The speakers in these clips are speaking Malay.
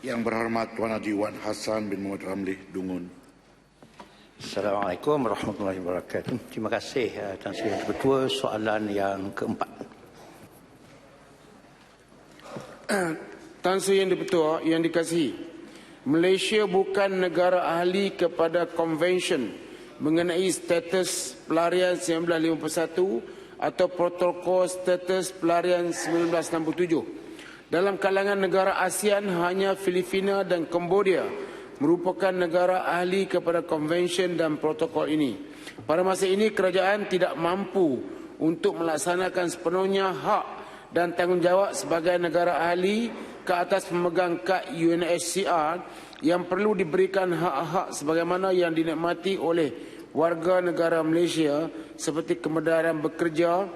Yang berhormat Tuan Haji Wan Hassan bin Muhammad Ramli, Dungun. Assalamualaikum warahmatullahi wabarakatuh. Terima kasih Tan Sri Yang Ketua. Soalan yang keempat. Tan Sri Yang Ketua yang dikasihi, Malaysia bukan negara ahli kepada konvensyen mengenai status pelarian 1951 atau protokol status pelarian 1967. Dalam kalangan negara ASEAN, hanya Filipina dan Cambodia merupakan negara ahli kepada konvensyen dan protokol ini. Pada masa ini, kerajaan tidak mampu untuk melaksanakan sepenuhnya hak dan tanggungjawab sebagai negara ahli ke atas pemegang kad UNHCR yang perlu diberikan hak-hak sebagaimana yang dinikmati oleh warga negara Malaysia seperti kemudahan bekerja,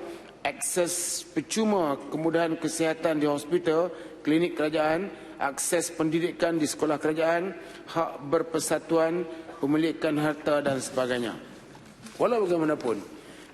akses percuma kemudahan kesihatan di hospital, klinik kerajaan, akses pendidikan di sekolah kerajaan, hak berpersatuan, pemilikan harta dan sebagainya. Walau bagaimanapun,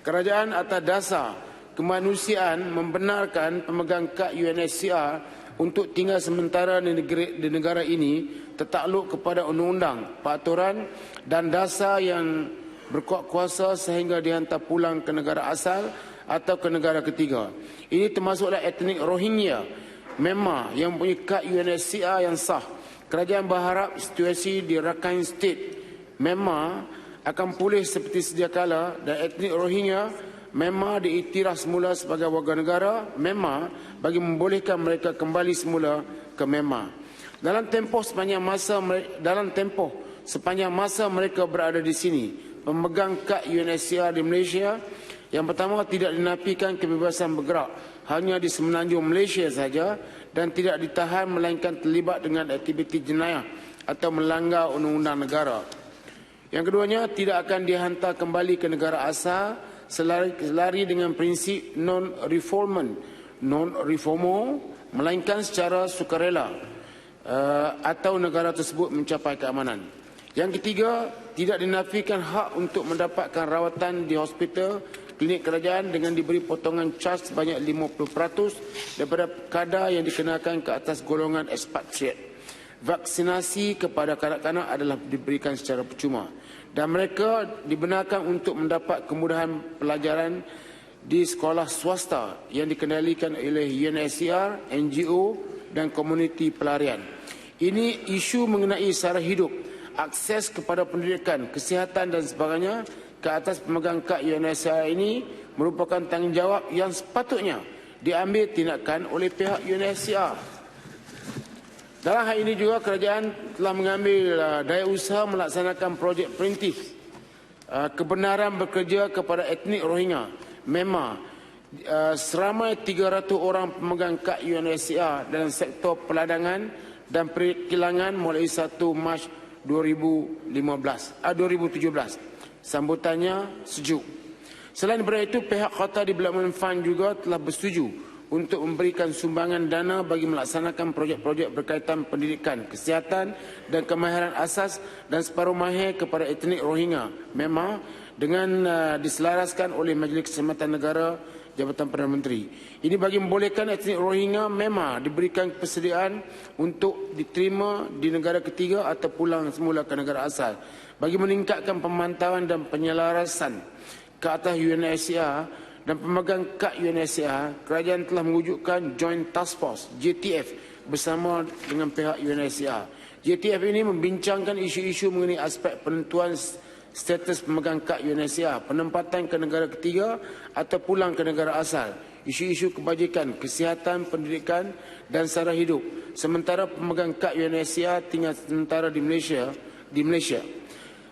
kerajaan atas dasar kemanusiaan membenarkan pemegang kad UNHCR untuk tinggal sementara di negara ini tertakluk kepada undang-undang, peraturan dan dasar yang berkuat kuasa sehingga dihantar pulang ke negara asal atau ke negara ketiga. Ini termasuklah etnik Rohingya, Myanmar yang mempunyai kad UNHCR yang sah. Kerajaan berharap situasi di Rakhine State, Myanmar akan pulih seperti sedia kala dan etnik Rohingya, Myanmar diiktiraf semula sebagai warga negara Myanmar bagi membolehkan mereka kembali semula ke Myanmar. Dalam tempoh sepanjang masa mereka berada di sini, pemegang kad UNHCR di Malaysia yang pertama tidak dinafikan kebebasan bergerak hanya di semenanjung Malaysia saja dan tidak ditahan melainkan terlibat dengan aktiviti jenayah atau melanggar undang-undang negara. Yang keduanya tidak akan dihantar kembali ke negara asal selari dengan prinsip non-reformo melainkan secara sukarela atau negara tersebut mencapai keamanan. Yang ketiga, tidak dinafikan hak untuk mendapatkan rawatan di hospital, klinik kerajaan dengan diberi potongan cas sebanyak 50% daripada kadar yang dikenakan ke atas golongan ekspatriat. Vaksinasi kepada kanak-kanak adalah diberikan secara percuma dan mereka dibenarkan untuk mendapat kemudahan pelajaran di sekolah swasta yang dikendalikan oleh UNHCR, NGO dan komuniti pelarian. Ini isu mengenai sara hidup, akses kepada pendidikan, kesihatan dan sebagainya ke atas pemegang kad UNHCR ini merupakan tanggungjawab yang sepatutnya diambil tindakan oleh pihak UNHCR. Dalam hal ini juga kerajaan telah mengambil daya usaha melaksanakan projek perintis kebenaran bekerja kepada etnik Rohingya, Myanmar. Seramai 300 orang pemegang kad UNHCR dalam sektor peladangan dan perkilangan mulai 1 Mac 2017. Sambutannya sejuk. Selain daripada itu, pihak Qatar Development Fund juga telah bersetuju untuk memberikan sumbangan dana bagi melaksanakan projek-projek berkaitan pendidikan, kesihatan dan kemahiran asas dan separuh mahir kepada etnik Rohingya, Myanmar dengan diselaraskan oleh Majlis Keselamatan Negara Jabatan Perdana Menteri. Ini bagi membolehkan etnik Rohingya, Myanmar diberikan persediaan untuk diterima di negara ketiga atau pulang semula ke negara asal. Bagi meningkatkan pemantauan dan penyelarasan ke atas UNHCR dan pemegang kad UNHCR, kerajaan telah mewujudkan Joint Task Force JTF bersama dengan pihak UNHCR. JTF ini membincangkan isu-isu mengenai aspek penentuan status pemegang kad UNHCR, penempatan ke negara ketiga atau pulang ke negara asal, isu-isu kebajikan, kesihatan, pendidikan dan sara hidup. Sementara pemegang kad UNHCR tinggal sementara di Malaysia.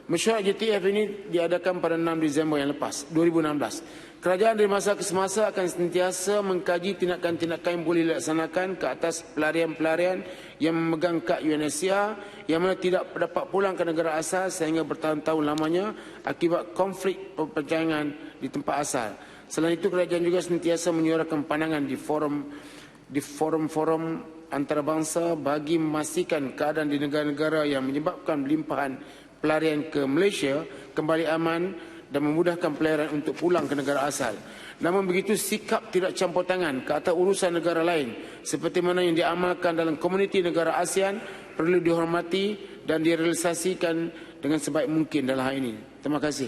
Mesyuarat JTF ini diadakan pada 6 Disember yang lepas, 2016. Kerajaan dari masa ke semasa akan sentiasa mengkaji tindakan-tindakan yang boleh dilaksanakan ke atas pelarian-pelarian yang memegang kad UNHCR yang mana tidak dapat pulang ke negara asal sehingga bertahun-tahun lamanya akibat konflik perpecahan di tempat asal. Selain itu, kerajaan juga sentiasa menyuarakan pandangan di forum-forum antarabangsa bagi memastikan keadaan di negara-negara yang menyebabkan limpahan pelarian ke Malaysia kembali aman dan memudahkan pelarian untuk pulang ke negara asal. Namun begitu, sikap tidak campur tangan ke atas urusan negara lain seperti mana yang diamalkan dalam komuniti negara ASEAN perlu dihormati dan direalisasikan dengan sebaik mungkin dalam hal ini. Terima kasih.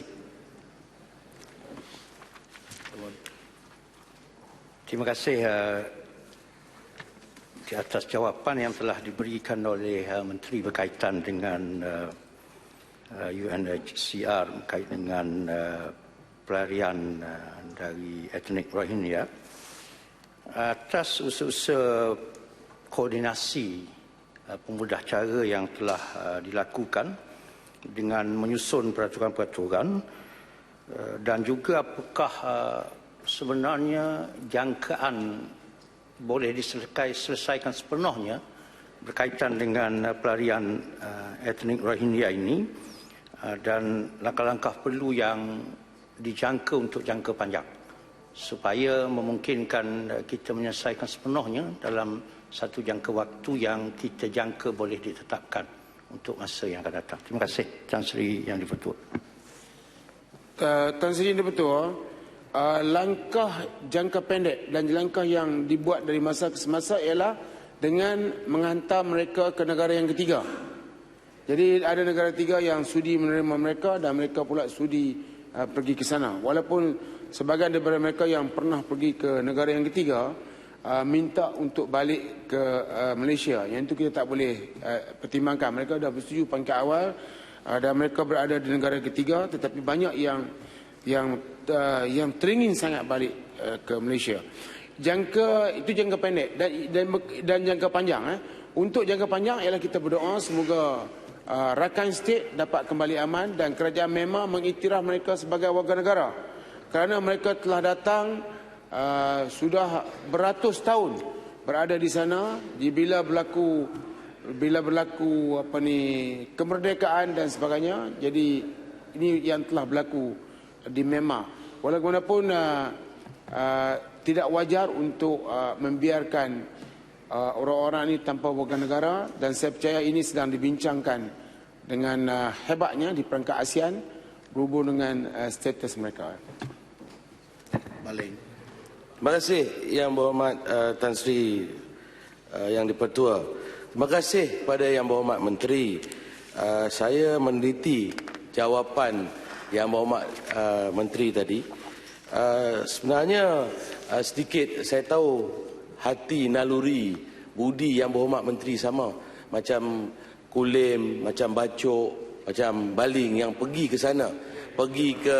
Terima kasih di atas jawapan yang telah diberikan oleh Menteri berkaitan dengan UNHCR berkaitan dengan pelarian dari etnik Rohingya. Atas usaha koordinasi pemudah cara yang telah dilakukan dengan menyusun peraturan-peraturan dan juga apakah sebenarnya jangkaan boleh diselesaikan sepenuhnya berkaitan dengan pelarian etnik Rohingya ini dan langkah-langkah perlu yang dijangka untuk jangka panjang supaya memungkinkan kita menyelesaikan sepenuhnya dalam satu jangka waktu yang kita jangka boleh ditetapkan untuk masa yang akan datang. Terima kasih Tan Sri Yang di-Pertua. Tan Sri Yang di-Pertua, langkah jangka pendek dan langkah yang dibuat dari masa ke semasa ialah dengan menghantar mereka ke negara yang ketiga. Jadi ada negara ketiga yang sudi menerima mereka dan mereka pula sudi pergi ke sana. Walaupun sebahagian daripada mereka yang pernah pergi ke negara yang ketiga minta untuk balik ke Malaysia. Yang itu kita tak boleh pertimbangkan. Mereka dah bersetuju pangkat awal dan mereka berada di negara ketiga, tetapi banyak yang teringin sangat balik ke Malaysia. Itu jangka pendek dan jangka panjang. Untuk jangka panjang ialah kita berdoa semoga Rakhine State dapat kembali aman dan kerajaan Myanmar mengiktiraf mereka sebagai warga negara. Kerana mereka telah datang sudah beratus tahun berada di sana, bila berlaku kemerdekaan dan sebagainya. Jadi ini yang telah berlaku di Myanmar. Walaupun tidak wajar untuk membiarkan orang-orang ini tanpa warga negara, dan saya percaya ini sedang dibincangkan dengan hebatnya di perangkat ASEAN berhubung dengan status mereka. Maling. Terima kasih Yang Berhormat Tan Sri Yang di-Pertua. Terima kasih kepada Yang Berhormat Menteri. Saya meneliti jawapan Yang Berhormat Menteri tadi. Sebenarnya sedikit saya tahu hati naluri budi Yang Berhormat Menteri sama macam Kulim, macam Bacok, macam Baling yang pergi ke sana, pergi ke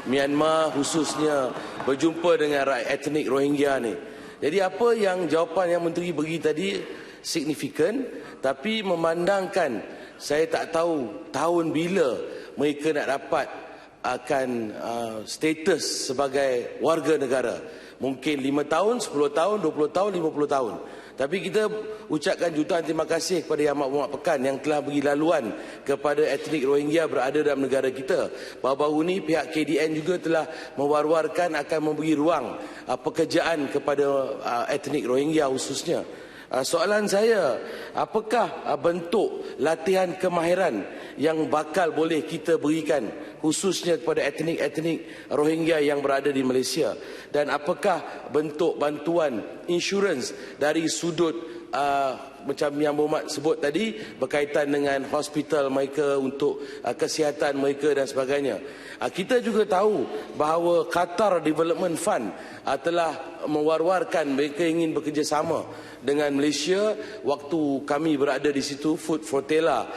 Myanmar khususnya berjumpa dengan rakyat etnik Rohingya ni. Jadi apa yang jawapan yang Menteri bagi tadi signifikan, tapi memandangkan saya tak tahu tahun bila mereka nak dapat akan status sebagai warga negara. Mungkin 5 tahun, 10 tahun, 20 tahun, 50 tahun. Tapi kita ucapkan jutaan terima kasih kepada Yang Amat Pekan yang telah beri laluan kepada etnik Rohingya berada dalam negara kita. Baru-baru ini pihak KDN juga telah mewar-warkan akan memberi ruang pekerjaan kepada etnik Rohingya khususnya. Soalan saya, apakah bentuk latihan kemahiran yang bakal boleh kita berikan khususnya kepada etnik-etnik Rohingya yang berada di Malaysia? Dan apakah bentuk bantuan insurans dari sudut macam Yang Berhormat sebut tadi berkaitan dengan hospital mereka untuk kesihatan mereka dan sebagainya? Kita juga tahu bahawa Qatar Development Fund telah mewar-warkan mereka ingin bekerjasama dengan Malaysia. Waktu kami berada di situ, Food Flotilla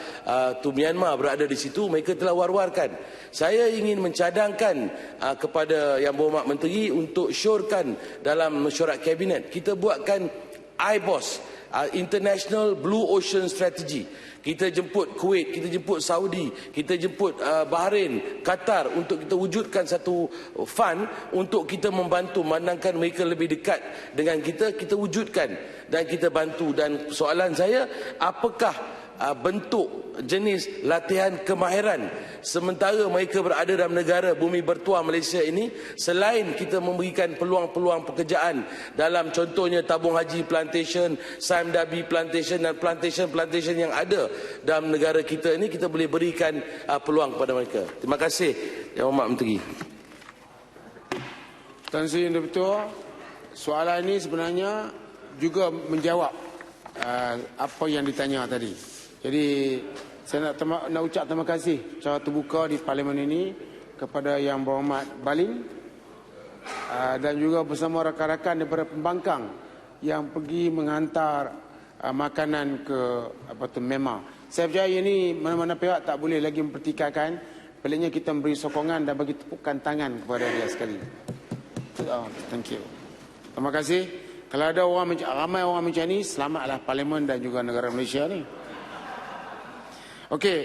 to Myanmar berada di situ, mereka telah war-warkan. Saya ingin mencadangkan kepada Yang Berhormat Menteri untuk syorkan dalam mesyuarat kabinet kita buatkan IBOS, International Blue Ocean Strategy. Kita jemput Kuwait, kita jemput Saudi, kita jemput Bahrain, Qatar untuk kita wujudkan satu fund untuk kita membantu memandangkan mereka lebih dekat dengan kita wujudkan dan kita bantu. Dan soalan saya, apakah bentuk jenis latihan kemahiran sementara mereka berada dalam negara bumi bertuah Malaysia ini, selain kita memberikan peluang-peluang pekerjaan dalam contohnya tabung haji plantation, Sime Darby plantation dan plantation-plantation yang ada dalam negara kita ini, kita boleh berikan peluang kepada mereka. Terima kasih Yang Berhormat Menteri. Tan Sri Yang di-Pertua, soalan ini sebenarnya juga menjawab apa yang ditanya tadi. Jadi saya nak ucap terima kasih secara terbuka di parlimen ini kepada Yang Berhormat Baling dan juga bersama rakan-rakan daripada pembangkang yang pergi menghantar makanan ke Myanmar. Saya percaya ini mana-mana pihak tak boleh lagi mempertikaikan. Baliknya kita memberi sokongan dan bagi tepukan tangan kepada dia sekali. Thank you. Terima kasih. Kalau ada ramai orang macam ni, selamatlah parlimen dan juga negara Malaysia ni. Okey.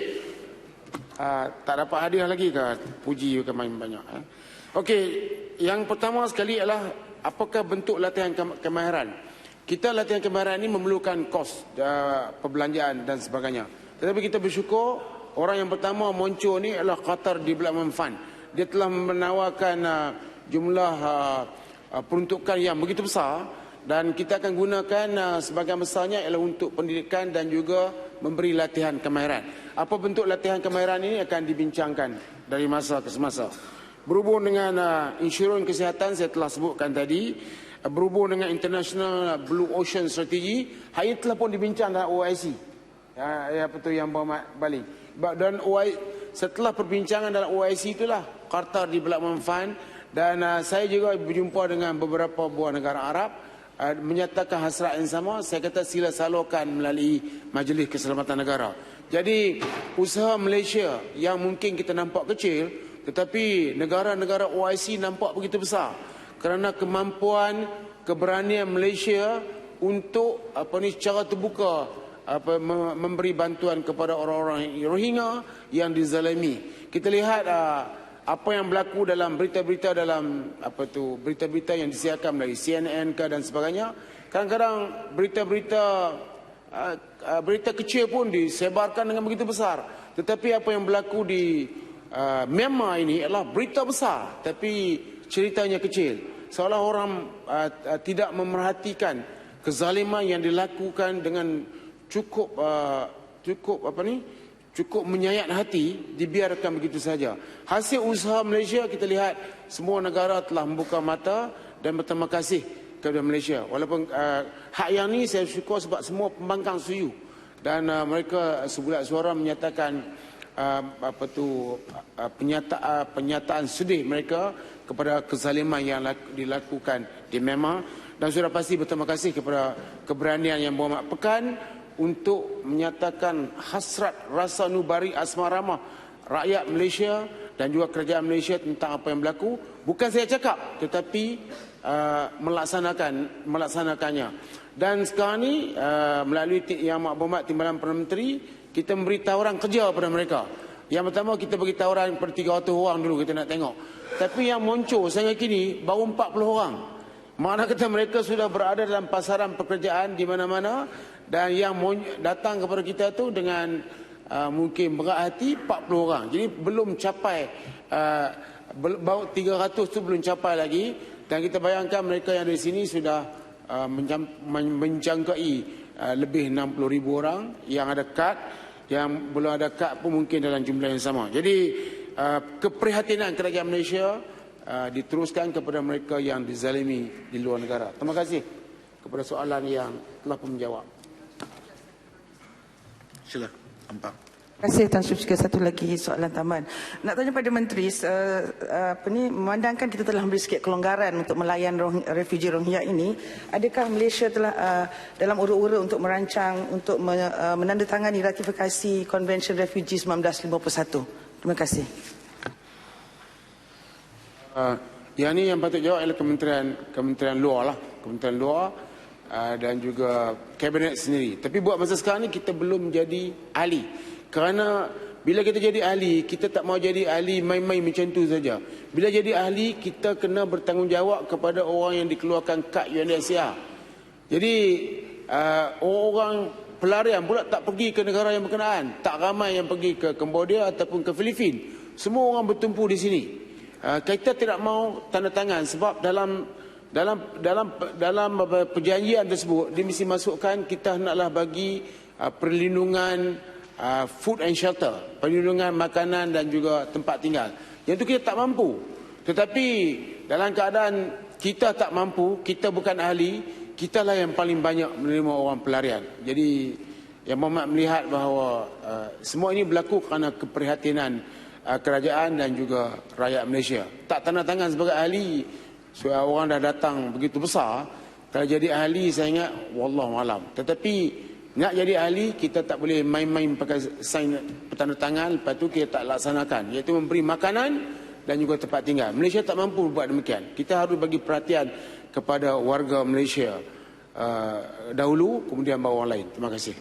Tak dapat hadiah lagi ke? Puji ke banyak. Okey, yang pertama sekali adalah apakah bentuk latihan kemahiran. Kita latihan kemahiran ini memerlukan kos, perbelanjaan dan sebagainya. Tetapi kita bersyukur orang yang pertama muncul ni adalah Qatar Development Fund. Dia telah menawarkan jumlah peruntukan yang begitu besar dan kita akan gunakan sebagian besarnya ialah untuk pendidikan dan juga memberi latihan kemahiran. Apa bentuk latihan kemahiran ini akan dibincangkan dari masa ke semasa. Berhubung dengan insurans kesihatan saya telah sebutkan tadi, berhubung dengan International Blue Ocean Strategy, hari ini telah pun dibincang dalam OIC. Apa tu Yang Berhormat Baling. Dan setelah perbincangan dalam OIC itulah Qatar Development Fund dan saya juga berjumpa dengan beberapa buah negara Arab menyatakan hasrat yang sama. Saya kata sila salurkan melalui Majlis Keselamatan Negara. Jadi usaha Malaysia yang mungkin kita nampak kecil, tetapi negara-negara OIC nampak begitu besar kerana kemampuan keberanian Malaysia untuk secara terbuka memberi bantuan kepada orang-orang Rohingya yang dizalimi. Kita lihat apa yang berlaku dalam berita-berita berita-berita yang disiarkan melalui CNN dan sebagainya. Kadang-kadang berita kecil pun disebarkan dengan begitu besar. Tetapi apa yang berlaku di Myanmar ini adalah berita besar tapi ceritanya kecil. Seolah orang tidak memerhatikan kezaliman yang dilakukan dengan cukup menyayat hati, dibiarkan begitu saja. Hasil usaha Malaysia kita lihat semua negara telah membuka mata dan berterima kasih kepada Malaysia. Walaupun hak yang ni saya syukur sebab semua pembangkang setuju dan mereka sebulat suara menyatakan penyataan sedih mereka kepada kezaliman yang dilakukan di Myanmar dan sudah pasti berterima kasih kepada keberanian Yang Berhormat Pekan untuk menyatakan hasrat rasa nubari asmara rakyat Malaysia dan juga kerajaan Malaysia tentang apa yang berlaku. Bukan saya cakap tetapi melaksanakannya. Dan sekarang ni melalui Yang Berhormat Timbalan Perdana Menteri, kita memberi tawaran kerja kepada mereka. Yang pertama kita bagi tawaran per 300 orang dulu kita nak tengok. Tapi yang muncul sehingga kini baru 40 orang. Makna kata mereka sudah berada dalam pasaran pekerjaan di mana-mana dan yang datang kepada kita tu dengan mungkin berat hati 40 orang. Jadi belum capai baru 300 tu belum capai lagi dan kita bayangkan mereka yang di sini sudah menjangkai lebih 60,000 orang yang ada kad, yang belum ada kad pun mungkin dalam jumlah yang sama. Jadi keprihatinan kerajaan Malaysia diteruskan kepada mereka yang dizalimi di luar negara. Terima kasih kepada soalan yang telah pun menjawab. Sila, Ampang. Terima kasih Tan Sri. Satu lagi soalan tambahan. Nak tanya pada Menteri, memandangkan kita telah memberi sikit kelonggaran untuk melayan refugee Rohingya ini, adakah Malaysia telah dalam ura-ura untuk merancang untuk menandatangani ratifikasi Konvensyen Refugee 1951? Terima kasih. Yang ini yang patut jawab adalah Kementerian Luar lah. Kementerian Luar dan juga Kabinet sendiri. Tapi buat masa sekarang ni kita belum jadi ahli. Kerana bila kita jadi ahli, kita tak mau jadi ahli main-main macam tu saja. Bila jadi ahli, kita kena bertanggungjawab kepada orang yang dikeluarkan kad UNHCR. Jadi orang pelarian pula tak pergi ke negara yang berkenaan. Tak ramai yang pergi ke Cambodia ataupun ke Filipina. Semua orang bertumpu di sini. Kita tidak mau tanda tangan sebab dalam perjanjian tersebut dia mesti masukkan kita hendaklah bagi perlindungan food and shelter, perlindungan makanan dan juga tempat tinggal. Yang itu kita tak mampu. Tetapi dalam keadaan kita tak mampu, kita bukan ahli, kitalah yang paling banyak menerima orang pelarian. Jadi Yang Berhormat melihat bahawa semua ini berlaku kerana keprihatinan kerajaan dan juga rakyat Malaysia. Tak tanda tangan sebagai ahli, orang dah datang begitu besar. Kalau jadi ahli saya ingat wallahualam. Tetapi nak jadi ahli kita tak boleh main-main pakai sign tanda tangan lepas tu kita tak laksanakan, iaitu memberi makanan dan juga tempat tinggal. Malaysia tak mampu buat demikian. Kita harus bagi perhatian kepada warga Malaysia dahulu, kemudian baru orang lain. Terima kasih.